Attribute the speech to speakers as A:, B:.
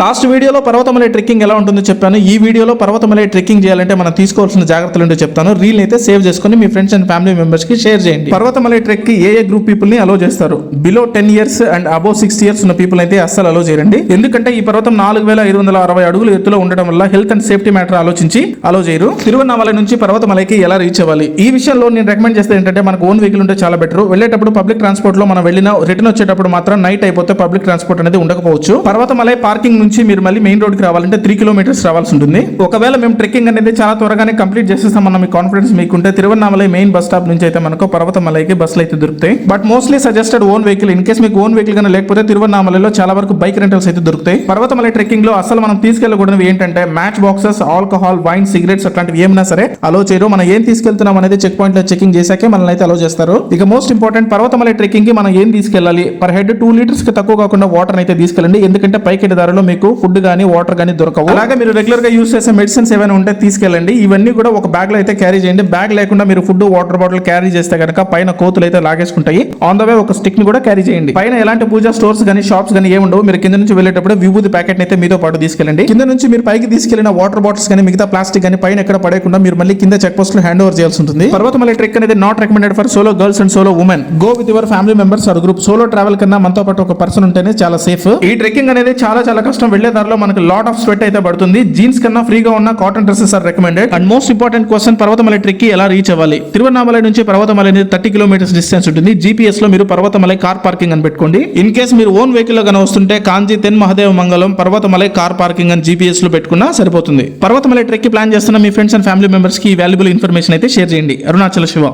A: Last వీడియోలో Parvathamalai trekking ఎలా ఉంటుందో చెప్పాను. ఈ వీడియోలో పర్వతమలై ట్రెక్కింగ్ చేయాలంటే మనం తీసుకోవాల్సిన జాగ్రత్తలు ఏంటో చెప్తాను. రీల్ అయితే సేవ్ చేసుకుని మీ ఫ్రెండ్స్ అండ్ ఫ్యామిలీ మెంబర్స్ కి షేర్ చేయండి. పర్వతమలై ట్రెక్ కి ఏ గ్రూప్ పీపుల్ ని అలో చేస్తారు? Below 10 years and above 6 years ఉన్న పీపుల్ అయితే అస్సలు అలో చేయరండి. ఎందుకంటే ఈ పర్వతం 4560 అడుగులు ఎత్తులో ఉండడం వల్ల హెల్త్ అండ్ సేఫ్టీ మ్యాటర్ ఆలోచించి అలో చేయరు. తిరువన్నామలై నుంచి పర్వతమలైకి ఎలా రీచ్ అవ్వాలి? ఈ విషయంలో నేను రికమెండ్ చేస్తే ఏంటంటే మనకు ఓన్ వెహికల్ ఉంటే చాలా బెటర్. వెళ్ళేటప్పుడు పబ్లిక్ ట్రాన్స్పోర్ట్ లో మనం వెళ్ళిన రిటర్న్ వచ్చేటప్పుడు మాత్రం నైట్ అయిపోతే పబ్లిక్ ట్రాన్స్పోర్ట్ అనేది ఉండకపోవచ్చు. పర్వతమలై పార్కింగ్ నుంచి మీరు మళ్ళీ మెయిన్ రోడ్ కి రావాలంటే 3 kilometers రావాల్సి ఉంటుంది. ఒకవేళ మేము ట్రెక్కింగ్ అనేది చాలా త్వరగానే కంప్లీట్ చేసేస్తామన్న మీ కాన్ఫిడెన్స్ మీకుంటే తిరువన్నామలై మెయిన్ బస్ స్టాప్ నుంచి అయితే మనకు పర్వతమలైకి బస్సులు అయితే దొరుకుతాయి. But mostly suggested own vehicle. In case మీకు ఓన్ వెహికల్ గానీ లేకపోతే తిరువన్నామలైలో చాలా వరకు బైక్ రెంటల్స్ అయితే దొరుకుతాయి. పర్వతమలై ట్రెక్కింగ్ లో అసలు మనం తీసుకెళ్లకూడదు ఏంటంటే match boxes, alcohol, wine, cigarettes అట్లాంటివి ఏమైనా సరే అలో చేయరు. మనం ఏం తీసుకెళ్తున్నాం అనేది చెక్ పాయింట్ లో చెకింగ్ చేశాకే మనల్ని అయితే అలో చేస్తారు. ఇక మోస్ట్ ఇంపార్టెంట్, పర్వతమలై ట్రెక్కింగ్ కి మనం ఏం తీసుకెళ్ళాలి? పర్ హెడ్ 2 liters కి తక్కువ కాకుండా వాటర్ అయితే తీసుకెళ్ళండి. ఎందుకంటే పైకి దారిలో మీకు ఫుడ్ గానీ వాటర్ గానీ దొరకవు. అలాగే మీరు రెగ్యులర్ గా యూస్ చేసే మెడిసిన్స్ ఏమైనా ఉంటే తీసుకెళ్ళండి. ఇవన్నీ కూడా ఒక బ్యాగ్ లో అయితే క్యారీ చేయండి. బ్యాగ్ లేకుండా మీరు ఫుడ్, వాటర్ బాటిల్ క్యారీ చేస్తే కనుక పైన కోతులు అయితే లాగేసుకుంటాయి. ఆన్ ద వే ఒక స్టిక్ ని కూడా క్యారీ చేయండి. పైన ఎలాంటి పూజా స్టోర్స్ గానీ షాప్స్ గానీ ఏముండవు. మీరు కింద నుంచి వెళ్ళేటప్పుడు విభూది ప్యాకెట్ అయితే మీతో పాటు తీసుకెళ్ళండి. కింద నుంచి మీరు పైకి తీసుకెళ్లిన వాటర్ బాటిల్స్ కానీ మిగతా ప్లాస్టిక్ కానీ పైన ఎక్కడ పడేయకుండా మీరు మళ్ళీ కింద చెక్ పోస్ట్ లో హ్యాండ్ ఓవర్ చేయాల్సి ఉంటుంది. పర్వతమలై ట్రెక్ అనేది not recommended for solo girls and solo women. Go with your family members or group. Solo travel కన్నా మనతో పాటు ఒక పర్సన్ ఉంటేనే చాలా సేఫ్. ఈ ట్రెక్కింగ్ అనేది చాలా కష్టం. వెళ్లే దారిలో మనకు లాట్ ఆఫ్ స్వెట్ అయితే పడుతుంది. జీన్స్ కన్నా ఫ్రీగా ఉన్న cotton dresses are recommended. And most important question, Parvathamalai trek కి ఎలా రీచ్ అవ్వాలి? తిరువన్నామలై నుంచి పర్వతమలై అనేది 30 kilometers డిస్టెన్స్ ఉంటుంది. GPS లో మీరు పర్వతమలై కార్ పార్కింగ్ అని పెట్టుకోండి. ఇన్ కేస్ మీరు ఓన్ వెహికల్ లో కనుక వస్తుంటే కాంజీ తెన్ మహదేవ మంగళం పర్వతమలై కార్ పార్కింగ్ అని GPS లో పెట్టుకున్నా సరిపోతుంది. పర్వతమలై ట్రెక్ కి ప్లాన్ చేస్తున్న మీ ఫ్రెండ్స్ అండ్ ఫ్యామిలీ మెంబర్స్ కి వాల్యుబుల్ ఇన్ఫర్మేషన్ అయితే షేర్ చేయండి. అరుణాచల శివ.